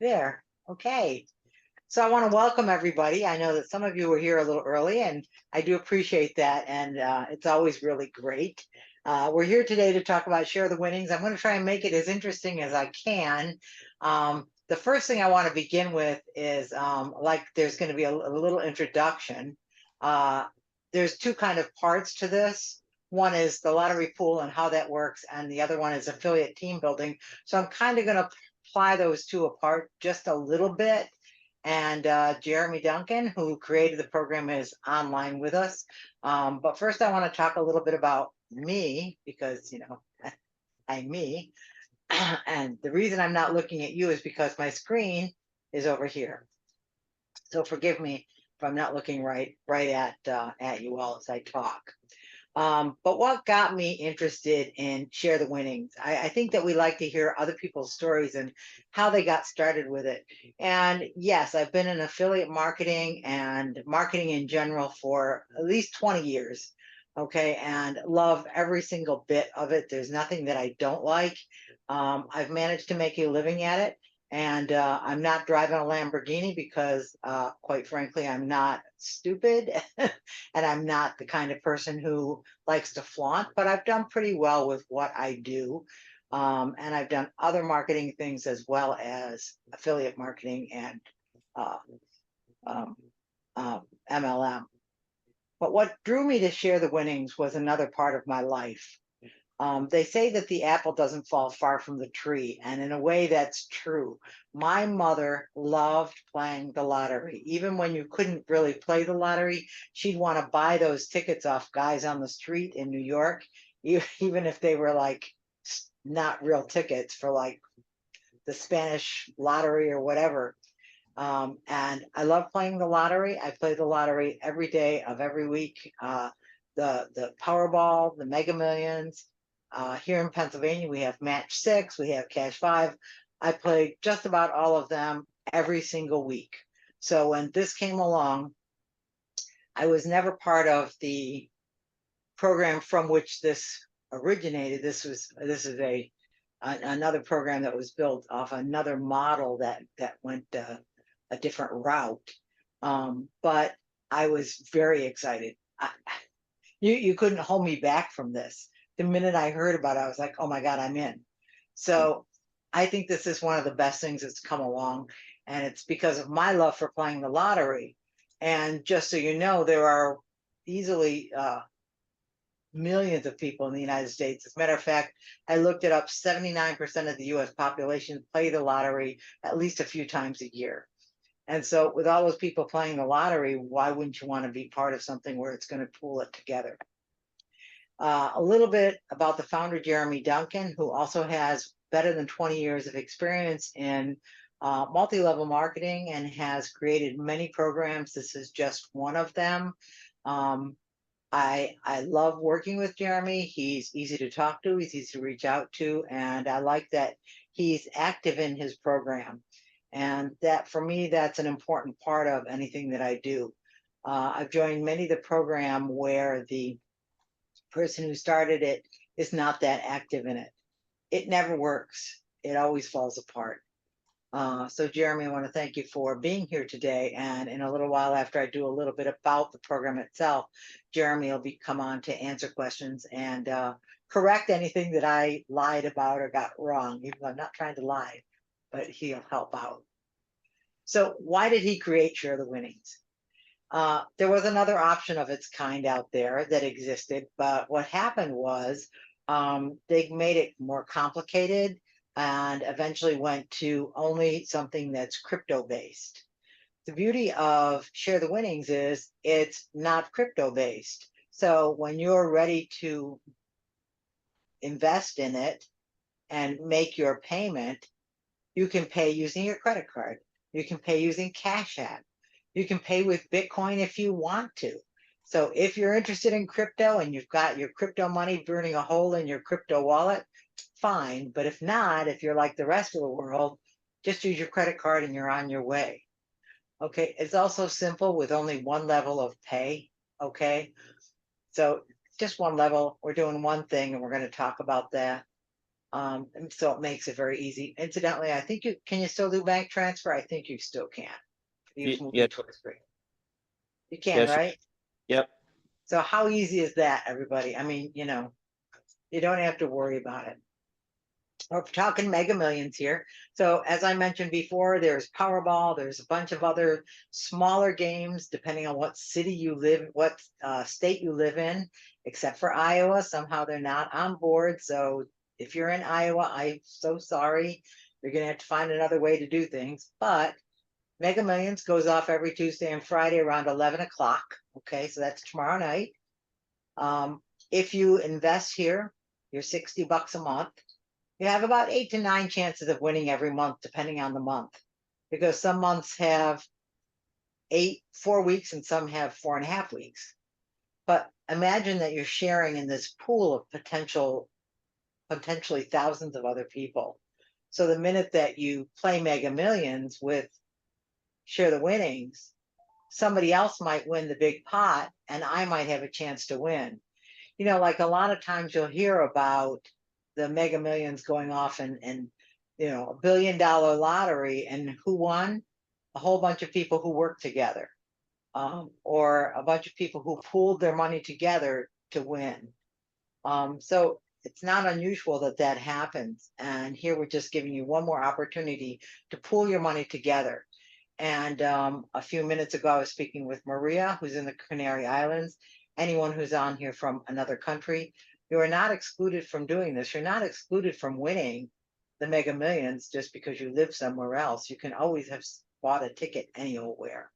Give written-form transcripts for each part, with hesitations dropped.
There. Okay. So I want to welcome everybody. I know that some of you were here a little early, and I do appreciate that. And it's always really great. We're here today to talk about Share the Winnings. I'm going to try and make it as interesting as I can. The first thing I want to begin with is like there's going to be a little introduction. Uh, there's two kind of parts to this. One is the lottery pool and how that works, and the other one is affiliate team building. So I'm kind of going to ply those two apart just a little bit. And Jeremy Duncan, who created the program, is online with us. But first, I want to talk a little bit about me because, I'm me. And the reason I'm not looking at you is because my screen is over here. So forgive me if I'm not looking right at you all as I talk. But what got me interested in Share the Winnings? I think that we like to hear other people's stories and how they got started with it. And yes, I've been in affiliate marketing and marketing in general for at least 20 years. Okay, and love every single bit of it. There's nothing that I don't like. I've managed to make a living at it. And I'm not driving a Lamborghini because, quite frankly, I'm not stupid and I'm not the kind of person who likes to flaunt, but I've done pretty well with what I do. And I've done other marketing things as well as affiliate marketing and uh, um, MLM. But what drew me to Share the Winnings was another part of my life. They say that the apple doesn't fall far from the tree, and in a way, that's true. My mother loved playing the lottery. Even when you couldn't really play the lottery, she'd want to buy those tickets off guys on the street in New York, even if they were like not real tickets for like the Spanish lottery or whatever. And I love playing the lottery. I play the lottery every day of every week. The Powerball, the Mega Millions. Here in Pennsylvania, we have Match 6, we have Cash 5. I play just about all of them every single week. So when this came along, I was never part of the program from which this originated. This is another program that was built off another model that went a different route. But I was very excited. You couldn't hold me back from this. The minute I heard about it, I was like, oh my God, I'm in. So I think this is one of the best things that's come along. And it's because of my love for playing the lottery. And just so you know, there are easily millions of people in the United States. As a matter of fact, I looked it up, 79% of the US population play the lottery at least a few times a year. And so with all those people playing the lottery, why wouldn't you want to be part of something where it's going to pull it together? A little bit about the founder, Jeremy Duncan, who also has better than 20 years of experience in multi-level marketing and has created many programs. This is just one of them. Um, I love working with Jeremy. He's easy to talk to, he's easy to reach out to, and I like that he's active in his program. And that for me, that's an important part of anything that I do. I've joined many of the program where the person who started it is not that active in it. It never works. It always falls apart. So Jeremy, I want to thank you for being here today. And in a little while, after I do a little bit about the program itself, Jeremy will come on to answer questions and correct anything that I lied about or got wrong. Even though I'm not trying to lie, but he'll help out. So why did he create Share the Winnings? There was another option of its kind out there that existed, but what happened was they made it more complicated and eventually went to only something that's crypto based. The beauty of Share the Winnings is it's not crypto based. So when you're ready to invest in it and make your payment, you can pay using your credit card. You can pay using Cash App. You can pay with Bitcoin if you want to. So if you're interested in crypto and you've got your crypto money burning a hole in your crypto wallet, fine. But if not, if you're like the rest of the world, just use your credit card and you're on your way. Okay. It's also simple with only one level of pay. Okay. So just one level. We're doing one thing and we're going to talk about that. And so it makes it very easy. Incidentally, I think can you still do bank transfer? I think you still can. You've moved Yeah, to a screen. You can, yes, right? yep. So how easy is that, everybody? I mean, you don't have to worry about it. We're talking Mega Millions here. So as I mentioned before, there's Powerball. There's a bunch of other smaller games, depending on what city you live, what state you live in, except for Iowa. Somehow they're not on board. So if you're in Iowa, I'm so sorry. You're going to have to find another way to do things. But Mega Millions goes off every Tuesday and Friday around 11 o'clock. Okay, so that's tomorrow night. Um, if you invest here, you're $60 a month. You have about 8 to 9 chances of winning every month, depending on the month, because some months have 4 weeks and some have 4.5 weeks. But imagine that you're sharing in this pool of potentially thousands of other people. So the minute that you play Mega Millions with Share the Winnings, somebody else might win the big pot and I might have a chance to win. Like a lot of times you'll hear about the Mega Millions going off and $1 billion lottery, and who won? A whole bunch of people who worked together, or a bunch of people who pooled their money together to win. So it's not unusual that that happens. And here we're just giving you one more opportunity to pool your money together. And a few minutes ago, I was speaking with Maria, who's in the Canary Islands. Anyone who's on here from another country, you are not excluded from doing this. You're not excluded from winning the Mega Millions just because you live somewhere else. You can always have bought a ticket anywhere.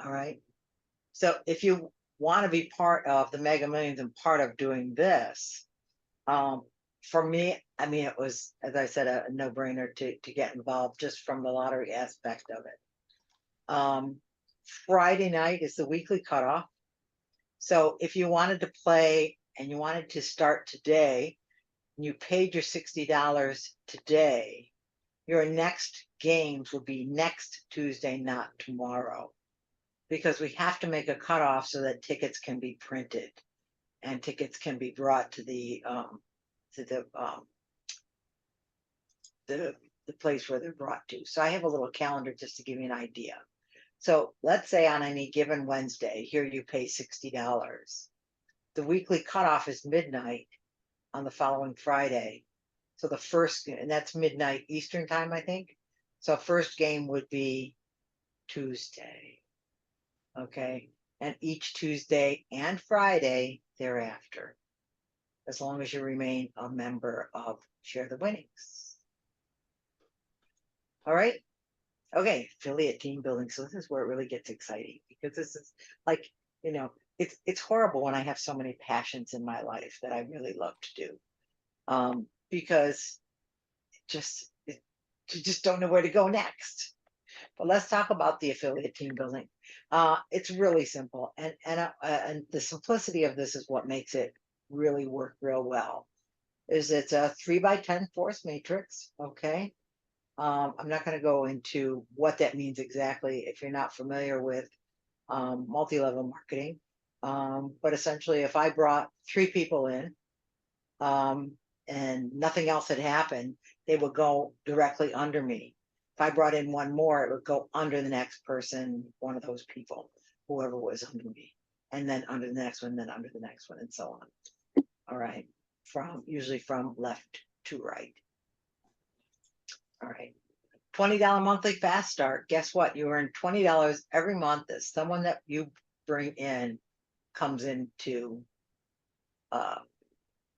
All right. So if you want to be part of the Mega Millions and part of doing this, for me, I mean, it was, as I said, a no-brainer to get involved just from the lottery aspect of it. Friday night is the weekly cutoff. So if you wanted to play and you wanted to start today, and you paid your $60 today, your next games will be next Tuesday, not tomorrow, because we have to make a cutoff so that tickets can be printed and tickets can be brought to the place where they're brought to. So I have a little calendar just to give you an idea. So let's say on any given Wednesday, here you pay $60. The weekly cutoff is midnight on the following Friday. So the first, and that's midnight Eastern time, I think. So first game would be Tuesday. Okay. And each Tuesday and Friday thereafter, as long as you remain a member of Share the Winnings. All right. Okay, affiliate team building. So this is where it really gets exciting, because this is like, it's horrible when I have so many passions in my life that I really love to do. Because you just don't know where to go next. But let's talk about the affiliate team building. It's really simple, and the simplicity of this is what makes it really work real well. It's a 3x10 force matrix. Okay. I'm not going to go into what that means exactly if you're not familiar with multi-level marketing. But essentially, if I brought 3 people in and nothing else had happened, they would go directly under me. If I brought in one more, it would go under the next person, one of those people, whoever was under me, and then under the next one, then under the next one, and so on. All right. Usually from left to right. All right. $20 monthly fast start. Guess what? You earn $20 every month as someone that you bring in comes in to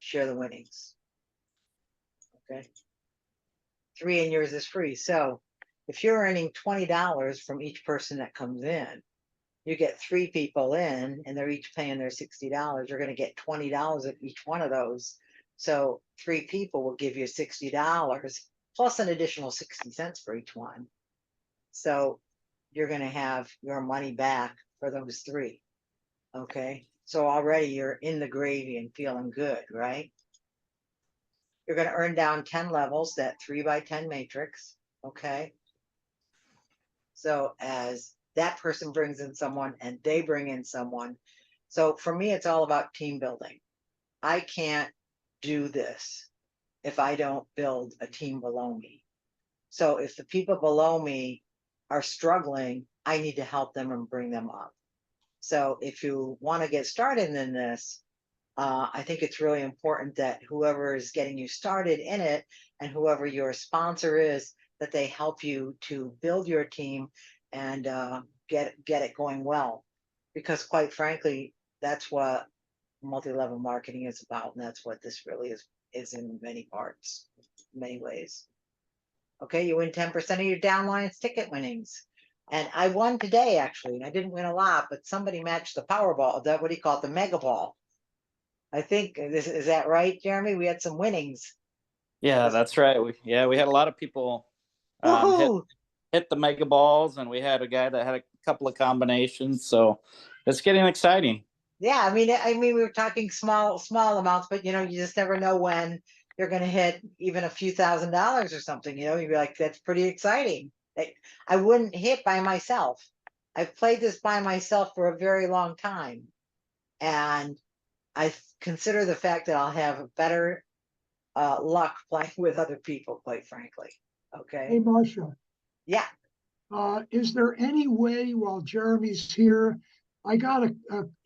Share the Winnings. Okay. 3 and yours is free. So if you're earning $20 from each person that comes in, you get 3 people in and they're each paying their $60. You're going to get $20 of each one of those. So 3 people will give you $60 plus an additional 60 cents for each one. So you're going to have your money back for those 3. Okay. So already you're in the gravy and feeling good, right? You're going to earn down 10 levels, that 3x10 matrix. Okay. So as that person brings in someone and they bring in someone. So for me, it's all about team building. I can't do this if I don't build a team below me. So if the people below me are struggling, I need to help them and bring them up. So if you want to get started in this, I think it's really important that whoever is getting you started in it and whoever your sponsor is, that they help you to build your team and get it going well. Because quite frankly, that's what multi-level marketing is about, and that's what this really is in many parts, many ways. Okay, you win 10% of your downlines ticket winnings. And I won today, actually. I didn't win a lot, but somebody matched the Powerball. That what he called the Mega Ball. I think is that right, Jeremy? We had some winnings. Yeah, that's right. We had a lot of people hit the mega balls, and we had a guy that had a couple of combinations. So it's getting exciting. Yeah, I mean, we were talking small amounts, but you just never know when you're going to hit even a few $1,000s or something. You'd be like, that's pretty exciting. I wouldn't hit by myself. I've played this by myself for a very long time, and I consider the fact that I'll have better luck playing with other people, quite frankly. Okay. Hey, Marcia. Yeah. Is there any way while Jeremy's here, I got a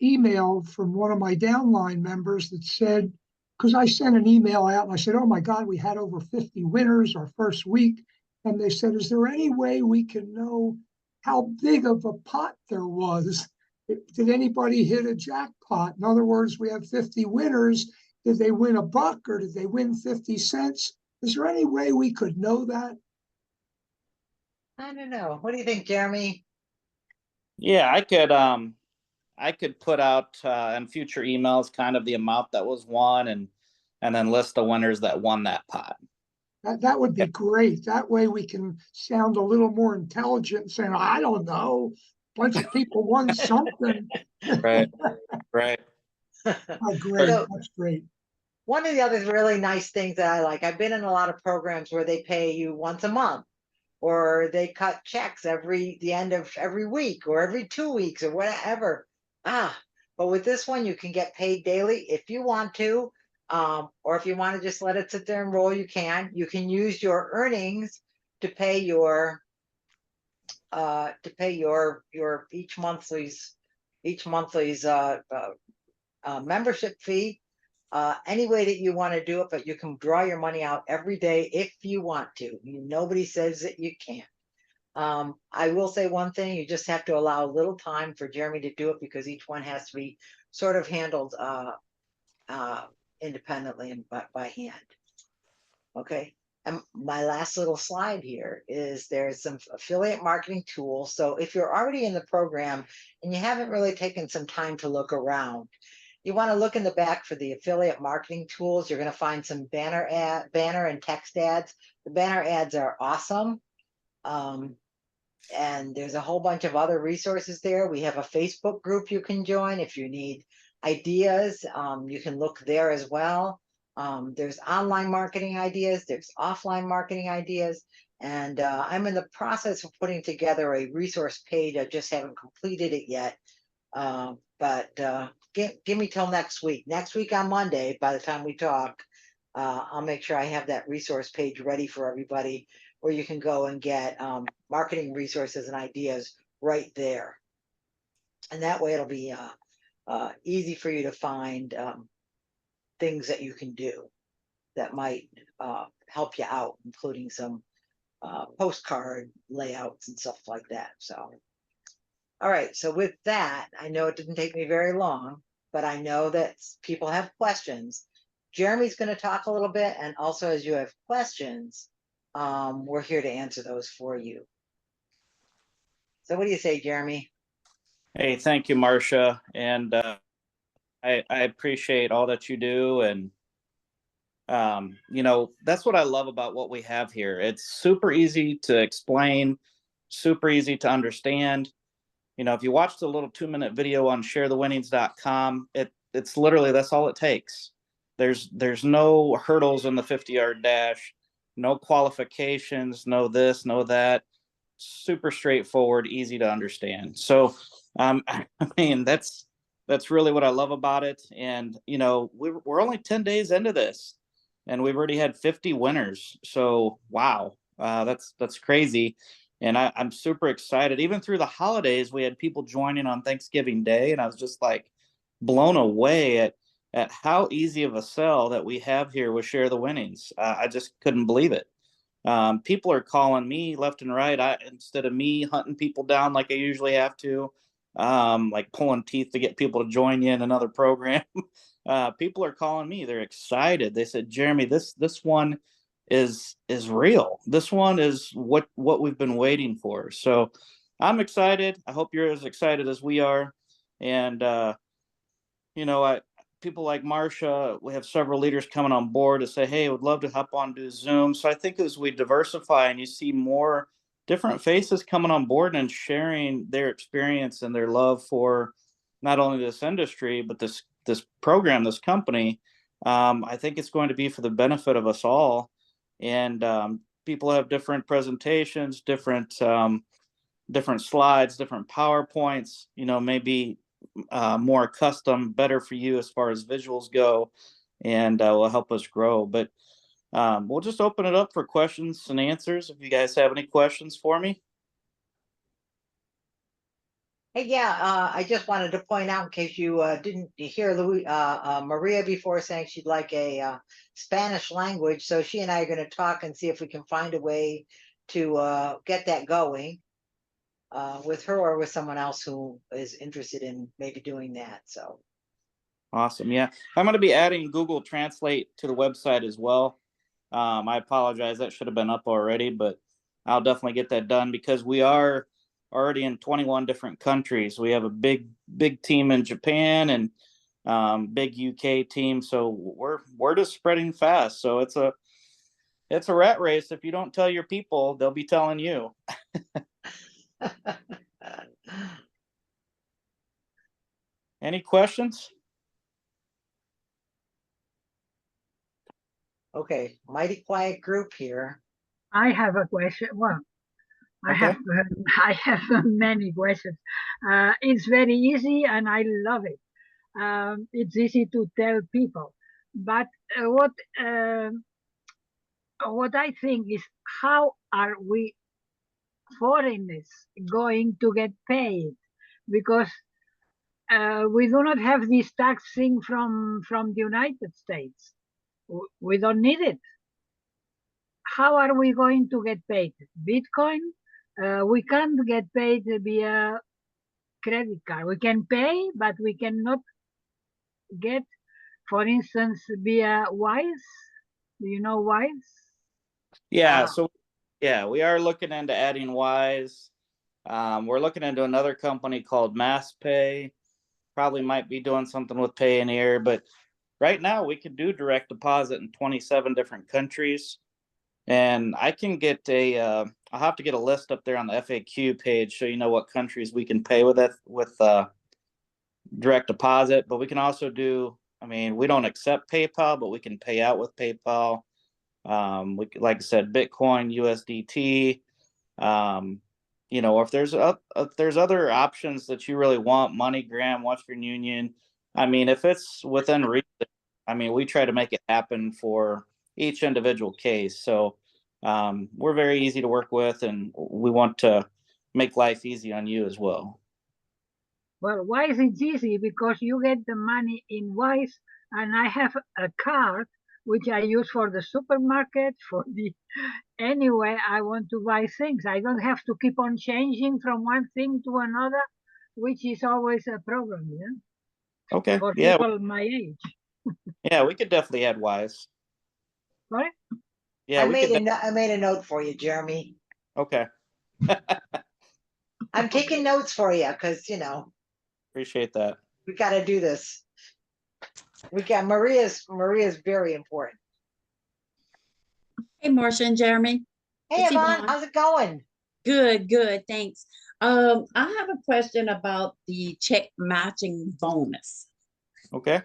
email from one of my downline members that said, because I sent an email out and I said, oh my God, we had over 50 winners our first week. And they said, is there any way we can know how big of a pot there was? Did anybody hit a jackpot? In other words, we have 50 winners. Did they win $1 or did they win 50 cents? Is there any way we could know that? I don't know. What do you think, Jeremy? Yeah, I could put out in future emails kind of the amount that was won and then list the winners that won that pot. That would be great. That way we can sound a little more intelligent, saying, I don't know, a bunch of people won something. Right. Oh, great. So, that's great. one of the other really nice things that I like, I've been in a lot of programs where they pay you once a month, or they cut checks the end of every week or every 2 weeks or whatever. But with this one, you can get paid daily if you want to, or if you want to just let it sit there and roll, you can. You can use your earnings to pay your each monthly's membership fee. Any way that you want to do it, but you can draw your money out every day if you want to. Nobody says that you can't. I will say one thing, you just have to allow a little time for Jeremy to do it because each one has to be sort of handled independently and by hand. Okay. And my last little slide here is there's some affiliate marketing tools. So if you're already in the program and you haven't really taken some time to look around, you want to look in the back for the affiliate marketing tools. You're going to find some banner and text ads. The banner ads are awesome. And there's a whole bunch of other resources there. We have a Facebook group you can join if you need ideas. You can look there as well. There's online marketing ideas, there's offline marketing ideas, and I'm in the process of putting together a resource page. I just haven't completed it yet. But give me till next week. Next week on Monday, by the time we talk, I'll make sure I have that resource page ready for everybody where you can go and get marketing resources and ideas right there. And that way it'll be easy for you to find things that you can do that might help you out, including some postcard layouts and stuff like that. So, all right. So with that, I know it didn't take me very long, but I know that people have questions. Jeremy's going to talk a little bit, and also as you have questions, we're here to answer those for you. So what do you say, Jeremy? Hey, thank you, Marcia. And I appreciate all that you do. And, that's what I love about what we have here. It's super easy to explain, super easy to understand. If you watch the little 2-minute video on sharethewinnings.com, it's literally, that's all it takes. There's no hurdles in the 50-yard dash, no qualifications, no this, no that. Super straightforward, easy to understand. So, that's really what I love about it. And, we're only 10 days into this. and we've already had 50 winners. So wow, that's crazy. And I'm super excited. Even through the holidays, we had people joining on Thanksgiving Day, and I was just like blown away at how easy of a sell that we have here with Share the Winnings. I just couldn't believe it. People are calling me left and right. Instead of me hunting people down like I usually have to, like pulling teeth to get people to join you in another program. People are calling me. They're excited. They said, Jeremy, this one is real. This one is what we've been waiting for. So I'm excited. I hope you're as excited as we are. And I people like Marcia, we have several leaders coming on board to say, hey, I would love to hop on do Zoom. So I think as we diversify and you see more different faces coming on board and sharing their experience and their love for not only this industry, but this program, this company, I think it's going to be for the benefit of us all. And people have different presentations, different slides, different PowerPoints, maybe more custom, better for you as far as visuals go, and will help us grow. But we'll just open it up for questions and answers if you guys have any questions for me. Hey, yeah, I just wanted to point out in case you didn't hear Maria before saying she'd like a Spanish language. So she and I are going to talk and see if we can find a way to get that going with her or with someone else who is interested in maybe doing that. So Awesome. Yeah, I'm going to be adding Google Translate to the website as well. I apologize, that should have been up already, but I'll definitely get that done because we are already in 21 different countries. We have a big team in Japan and big UK team, so we're just spreading fast. So it's a rat race. If you don't tell your people, they'll be telling you. Any questions? Okay, mighty quiet group here. I have a question. Well, I Okay. have many questions. It's very easy and I love it. It's easy to tell people, but what I think is, how are we foreigners going to get paid? Because we do not have this tax thing from the United States. We don't need it. How are we going to get paid? Bitcoin? We can't get paid via credit card. We can pay, but we cannot get, for instance, via Wise. Do you know Wise? Yeah. So yeah, we are looking into adding Wise. We're looking into another company called MassPay. Probably might be doing something with Payoneer, but right now we can do direct deposit in 27 different countries. And I can get I'll have to get a list up there on the FAQ page so you know what countries we can pay with it with direct deposit. But we can also do, we don't accept PayPal, but we can pay out with PayPal. Like I said, Bitcoin, USDT. Or if there's other options that you really want, MoneyGram, Western Union. If it's within reason, we try to make it happen for each individual case. So we're very easy to work with, and we want to make life easy on you as well. Well, Wise is easy because you get the money in Wise, and I have a card which I use for the supermarket, anyway I want to buy things. I don't have to keep on changing from one thing to another, which is always a problem, yeah? Okay. For Yeah. people my age. Yeah, we could definitely add Wise. Sorry? Yeah, I made a note for you, Jeremy. Okay. I'm taking notes for you because Appreciate that. we got to do this. We got Maria's very important. Hey, Marcia and Jeremy. Hey, It's Yvonne, Yvonne. how's it going? Good, thanks. I have a question about the check matching bonus. Okay.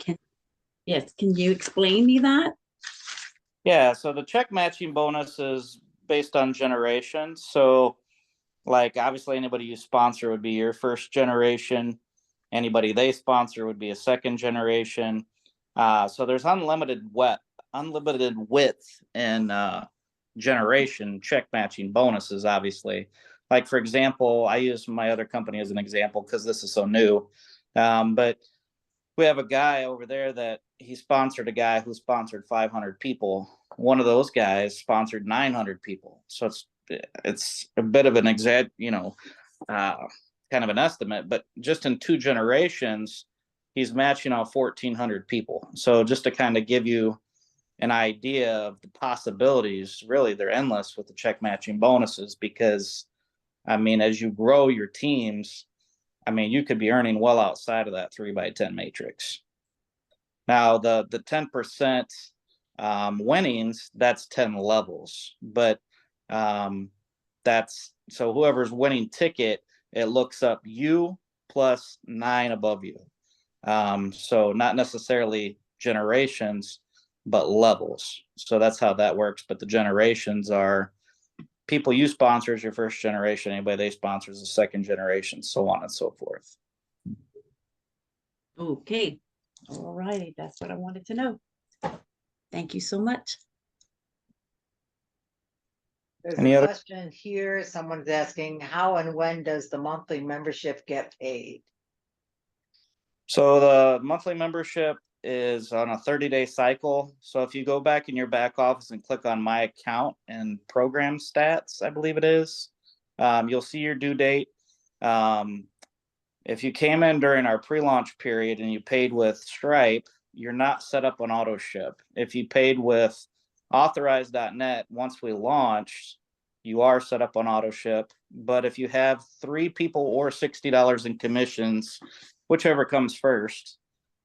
Yes, can you explain me that? Yeah, so the check matching bonus is based on generation. So, like, obviously, anybody you sponsor would be your first generation. Anybody they sponsor would be a second generation. So there's unlimited unlimited width and generation check matching bonuses, obviously. Like, for example, I use my other company as an example because this is so new. But we have a guy over there that he sponsored a guy who sponsored 500 people. One of those guys sponsored 900 people. So it's a bit of an exact, kind of an estimate, but just in 2 generations, he's matching out 1,400 people. So just to kind of give you an idea of the possibilities, really they're endless with the check matching bonuses, because I mean, as you grow your teams, I mean, you could be earning well outside of that 3x10 matrix. Now, the 10% winnings, that's 10 levels, but that's so whoever's winning ticket, it looks up you plus 9 above you. So not necessarily generations, but levels. So that's how that works. But the generations are people you sponsor is your first generation, anybody they sponsor is the second generation, so on and so forth. Okay, all righty, that's what I wanted to know. Thank you so much. There's Any a other- question here. Someone's asking, how and when does the monthly membership get paid? So the monthly membership is on a 30-day cycle. So if you go back in your back office and click on my account and program stats, I believe it is, you'll see your due date. If you came in during our pre-launch period and you paid with Stripe, you're not set up on auto ship. If you paid with authorize.net, once we launched, you are set up on auto ship. But if you have 3 people or $60 in commissions, whichever comes first,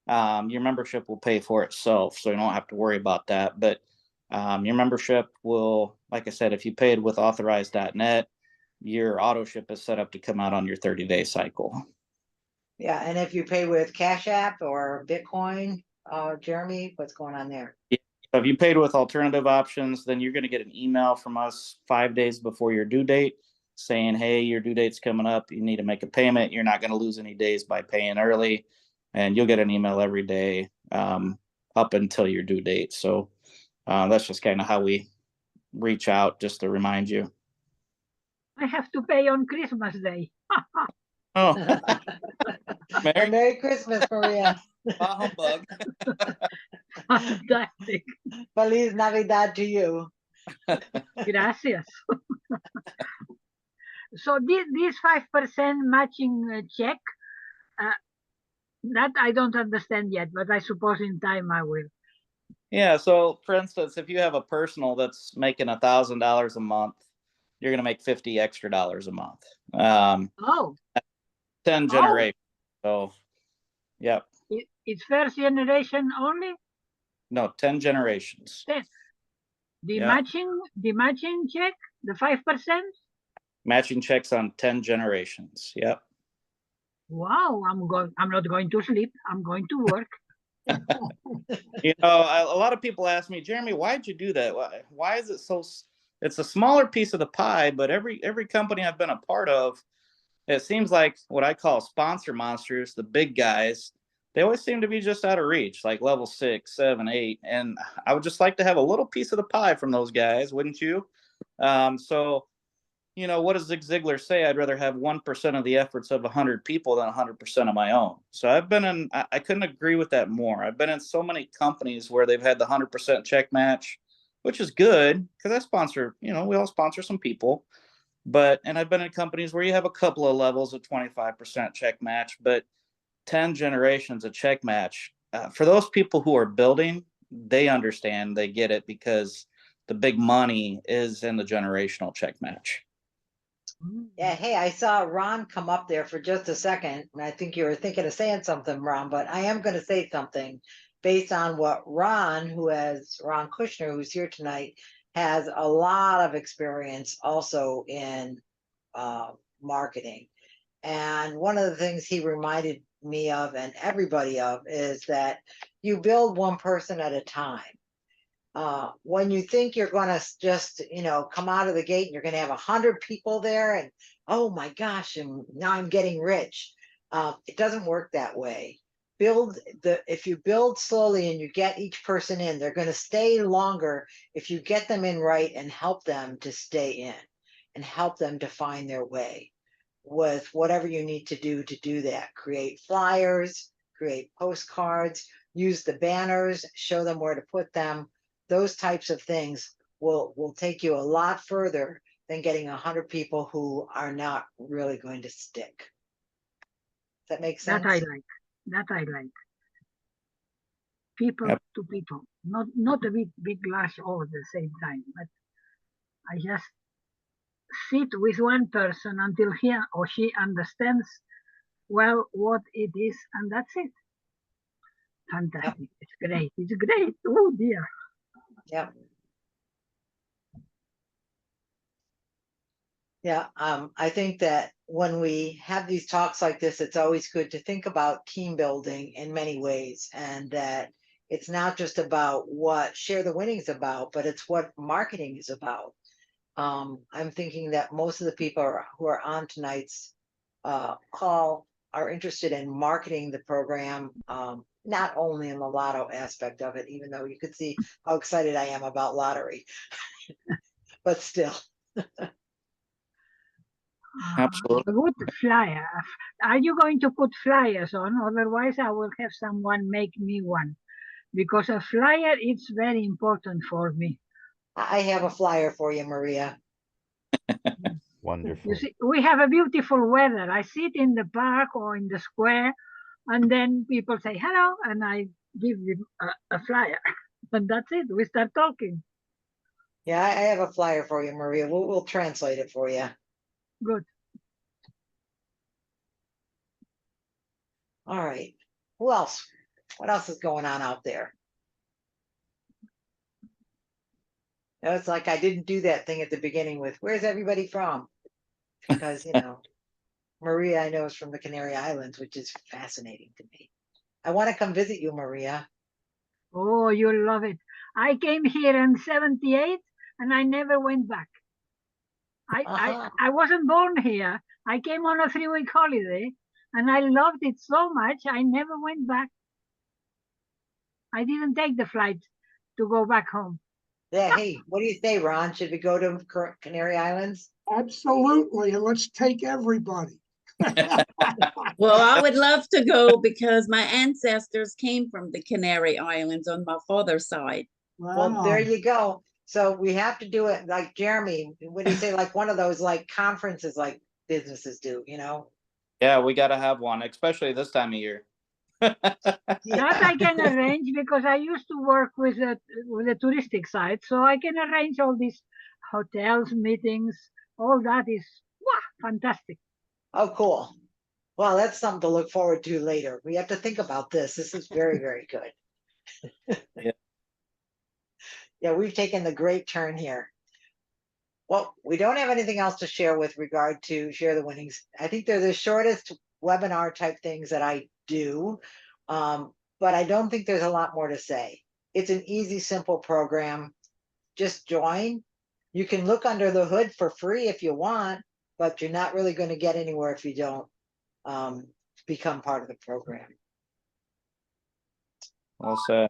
your membership will pay for itself. So you don't have to worry about that. But your membership will, like I said, if you paid with authorize.net, your auto ship is set up to come out on your 30-day cycle. Yeah, and if you pay with Cash App or Bitcoin, Jeremy, what's going on there? So if you paid with alternative options, then you're going to get an email from us 5 days before your due date saying, hey, your due date's coming up. You need to make a payment. You're not going to lose any days by paying early. And you'll get an email every day up until your due date. So that's just kind of how we reach out, just to remind you. I have to pay on Christmas Day. Oh, Merry Christmas, Maria. humbug. Fantastic. Feliz Navidad to you. Gracias. So this 5% matching check, that I don't understand yet, but I suppose in time I will. Yeah. So for instance, if you have a personal that's making $1,000 a month, you're going to make $50 extra a month. Oh, 10 generations. So, yep. it's first generation only? No, 10 generations. 10. The Yeah. matching check, the 5%? Matching checks on 10 generations. Yep. Wow, I'm not going to sleep. I'm going to work. You know, a lot of people ask me, Jeremy, why'd you do that? Why is it so? It's a smaller piece of the pie, but every company I've been a part of, it seems like what I call sponsor monsters, the big guys, they always seem to be just out of reach, like level 6, 7, 8. And I would just like to have a little piece of the pie from those guys, wouldn't you? So, you know, what does Zig Ziglar say? I'd rather have 1% of the efforts of 100 people than 100% of my own. So I've been in, I couldn't agree with that more. I've been in so many companies where they've had the 100% check match, which is good because I sponsor, you know, we all sponsor some people. And I've been in companies where you have a couple of levels of 25% check match, but 10 generations of check match. For those people who are building, they understand, they get it, because the big money is in the generational check match. Yeah, hey, I saw Ron come up there for just a second. And I think you were thinking of saying something, Ron, but I am going to say something based on what Ron Kushner, who's here tonight, has a lot of experience also in marketing. And one of the things he reminded me of, and everybody of, is that you build one person at a time. When you think you're going to just, come out of the gate and you're going to have 100 people there and, oh my gosh, and now I'm getting rich. It doesn't work that way. if you build slowly and you get each person in, they're going to stay longer if you get them in right and help them to stay in and help them to find their way with whatever you need to do that. Create flyers, create postcards, use the banners, show them where to put them. Those types of things will take you a lot further than getting 100 people who are not really going to stick. Does that make sense? That I like. That I like. People Yep. to people, not a big class all at the same time, but I just sit with one person until he or she understands well what it is, and that's it. Fantastic. It's great. It's great. Oh dear. Yep. Yeah, I think that when we have these talks like this, it's always good to think about team building in many ways, and that it's not just about what Share the Winning is about, but it's what marketing is about. I'm thinking that most of the people who are on tonight's call are interested in marketing the program, not only in the lotto aspect of it, even though you could see how excited I am about lottery, but still. Absolutely. A good flyer. Are you going to put flyers on? Otherwise, I will have someone make me one. Because a flyer is very important for me. I have a flyer for you, Maria. Wonderful. You see, we have a beautiful weather. I sit in the park or in the square, and then people say hello, and I give them a flyer. And that's it. We start talking. Yeah, I have a flyer for you, Maria. We'll translate it for you. Good. All right. Who else? What else is going on out there? It's like I didn't do that thing at the beginning with where's everybody from? Because, Maria, I know, is from the Canary Islands, which is fascinating to me. I want to come visit you, Maria. Oh, you'll love it. I came here in 78 and I never went back. I wasn't born here. I came on a 3-week holiday and I loved it so much I never went back. I didn't take the flight to go back home. Yeah, hey, what do you say, Ron? Should we go to Canary Islands? Absolutely, and let's take everybody. Well, I would love to go because my ancestors came from the Canary Islands on my father's side. Well, there Wow. you go. So we have to do it like Jeremy. What do you say? Like one of those like conferences like businesses do, Yeah, we got to have one, especially this time of year. That I can arrange because I used to work with the touristic side, so I can arrange all these hotels, meetings, all that is fantastic. Oh, cool. Well, that's something to look forward to later. We have to think about this. This is very, very good. Yeah. Yeah, we've taken the great turn here. Well, we don't have anything else to share with regard to Share the Winnings. I think they're the shortest webinar type things that I do, but I don't think there's a lot more to say. It's an easy, simple program. Just join. You can look under the hood for free if you want, but you're not really going to get anywhere if you don't become part of the program. Well said.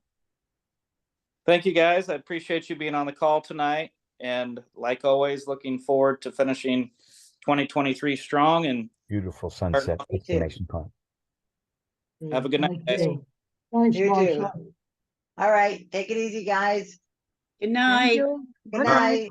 Thank you, guys. I appreciate you being on the call tonight. And like always, looking forward to finishing 2023 strong and Beautiful sunset. Me too. Exclamation point. have a good night, Thank guys. you. Thanks, You too. Marcia. All right, take it easy, guys. Good Thank night. you. Good night.